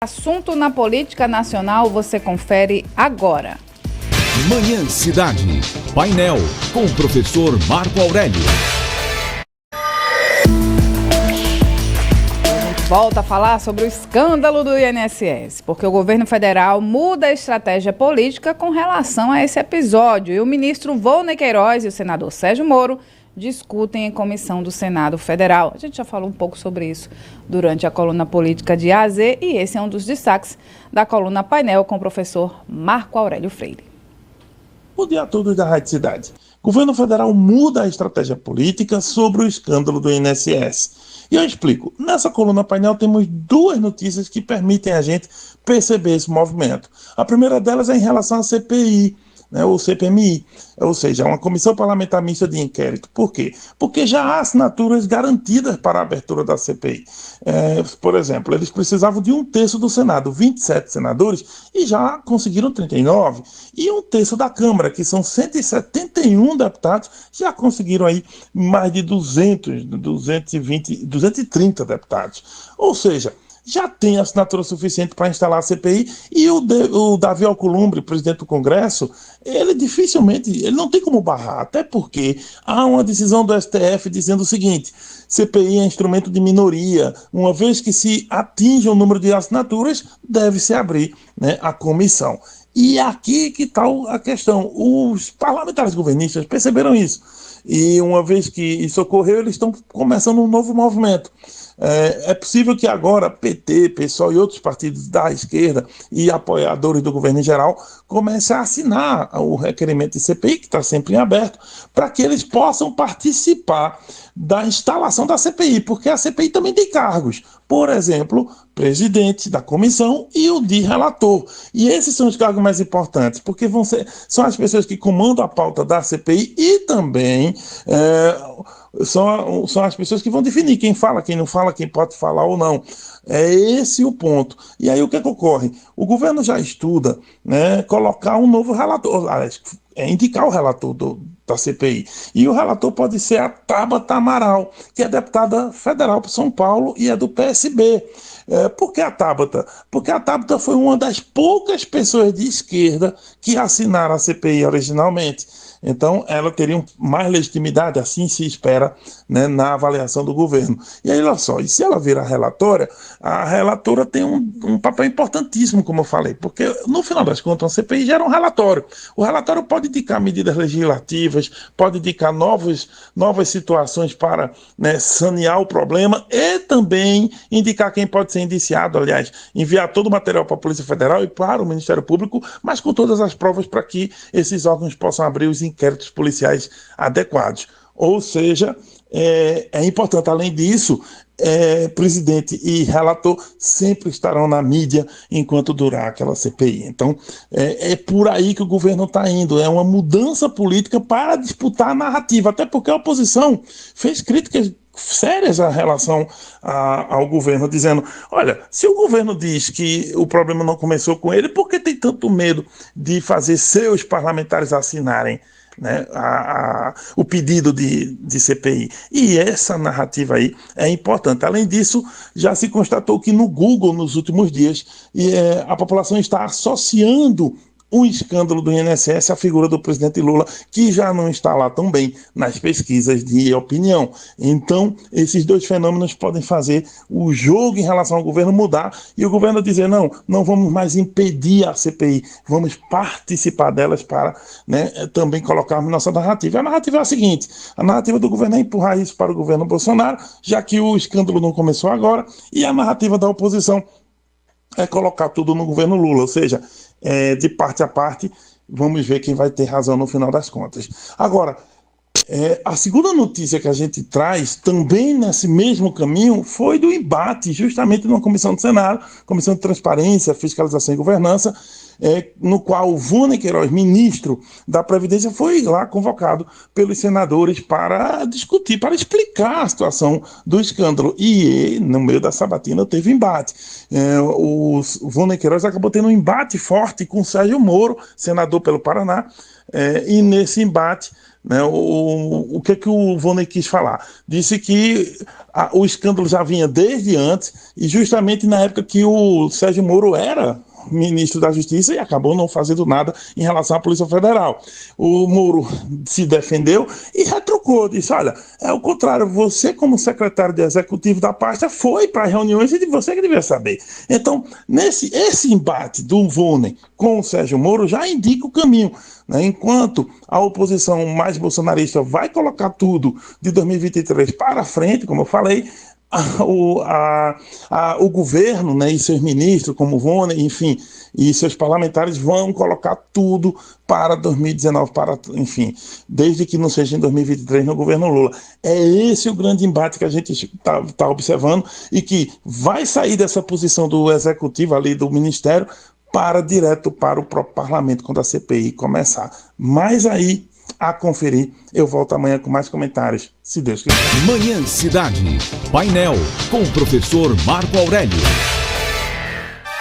Assunto na política nacional você confere agora. Manhã Cidade. Painel com o professor Marco Aurélio. Volta a falar sobre o escândalo do INSS, porque o governo federal muda a estratégia política com relação a esse episódio. E o ministro Volney Queiroz e o senador Sérgio Moro discutem em comissão do Senado Federal. A gente já falou um pouco sobre isso durante a coluna política de A a Z, e esse é um dos destaques da coluna Painel com o professor Marco Aurélio Freire. Bom dia a todos da Rádio Cidade. O governo federal muda a estratégia política sobre o escândalo do INSS. E eu explico. Nessa coluna Painel temos duas notícias que permitem a gente perceber esse movimento. A primeira delas é em relação à CPI, ou CPMI, ou seja, uma comissão parlamentar mista de inquérito. Por quê? Porque já há assinaturas garantidas para a abertura da CPI. Por exemplo, eles precisavam de 1/3 do Senado, 27 senadores, e já conseguiram 39. E 1/3 da Câmara, que são 171 deputados, já conseguiram aí mais de 220, 230 deputados. Ou seja, já tem assinatura suficiente para instalar a CPI, e o Davi Alcolumbre, presidente do Congresso, ele dificilmente, não tem como barrar, até porque há uma decisão do STF dizendo o seguinte: CPI é instrumento de minoria, uma vez que se atinge o número de assinaturas, deve-se abrir, a comissão. E aqui que está a questão, os parlamentares governistas perceberam isso, e uma vez que isso ocorreu, eles estão começando um novo movimento. É possível que agora PT, PSOL e outros partidos da esquerda e apoiadores do governo em geral comecem a assinar o requerimento de CPI, que está sempre em aberto, para que eles possam participar da instalação da CPI, porque a CPI também tem cargos. Por exemplo, presidente da comissão e o de relator. E esses são os cargos mais importantes, porque são as pessoas que comandam a pauta da CPI e também são as pessoas que vão definir quem fala, quem não fala, quem pode falar ou não. É esse o ponto. E aí o que ocorre? O governo já estuda, colocar um novo relator, indicar o relator da CPI. E o relator pode ser a Tabata Amaral, que é deputada federal para São Paulo e é do PSB. Por que a Tabata? Porque a Tabata foi uma das poucas pessoas de esquerda que assinaram a CPI originalmente. Então, ela teria mais legitimidade, assim se espera, na avaliação do governo. E aí, olha só, e se ela virar relatora, a relatora tem um papel importantíssimo, como eu falei, porque, no final das contas, a CPI gera um relatório. O relatório pode indicar medidas legislativas, pode indicar novas situações para sanear o problema e também indicar quem pode ser indiciado, aliás, enviar todo o material para a Polícia Federal e para o Ministério Público, mas com todas as provas para que esses órgãos possam abrir os inquéritos policiais adequados. Ou seja, é importante, além disso, presidente e relator sempre estarão na mídia enquanto durar aquela CPI. Então, é por aí que o governo está indo. É uma mudança política para disputar a narrativa, até porque a oposição fez críticas sérias em relação ao governo, dizendo: olha, se o governo diz que o problema não começou com ele, por que tem tanto medo de fazer seus parlamentares assinarem o pedido de CPI? E essa narrativa aí é importante. Além disso, já se constatou que no Google, nos últimos dias, a população está associando o escândalo do INSS à figura do presidente Lula, que já não está lá tão bem nas pesquisas de opinião. Então, esses dois fenômenos podem fazer o jogo em relação ao governo mudar e o governo dizer: não vamos mais impedir a CPI, vamos participar delas para também colocarmos nossa narrativa. A narrativa é a seguinte: a narrativa do governo é empurrar isso para o governo Bolsonaro, já que o escândalo não começou agora, e a narrativa da oposição é colocar tudo no governo Lula, ou seja, de parte a parte, vamos ver quem vai ter razão no final das contas. Agora, a segunda notícia que a gente traz, também nesse mesmo caminho, foi do embate, justamente numa comissão do Senado, Comissão de Transparência, Fiscalização e Governança, no qual o Volney Queiroz, ministro da Previdência, foi lá convocado pelos senadores para discutir, para explicar a situação do escândalo. E no meio da sabatina teve embate. O Volney Queiroz acabou tendo um embate forte com o Sérgio Moro, senador pelo Paraná, E nesse embate, né, o que o Volney quis falar? Disse que o escândalo já vinha desde antes, e justamente na época que o Sérgio Moro era ministro da Justiça e acabou não fazendo nada em relação à Polícia Federal. O Moro se defendeu e retrucou, disse, olha, é o contrário, você como secretário de executivo da pasta foi para reuniões e você que devia saber. Então, esse embate do Volney com o Sérgio Moro já indica o caminho, né? Enquanto a oposição mais bolsonarista vai colocar tudo de 2023 para frente, como eu falei, o governo, né, e seus ministros, como o Volney, enfim, e seus parlamentares vão colocar tudo para 2019, enfim, desde que não seja em 2023 no governo Lula. É esse o grande embate que a gente está observando e que vai sair dessa posição do executivo ali, do ministério, direto para o próprio parlamento quando a CPI começar. Mas aí, a conferir, eu volto amanhã com mais comentários, se Deus quiser. Manhã Cidade. Painel com o professor Marco Aurélio.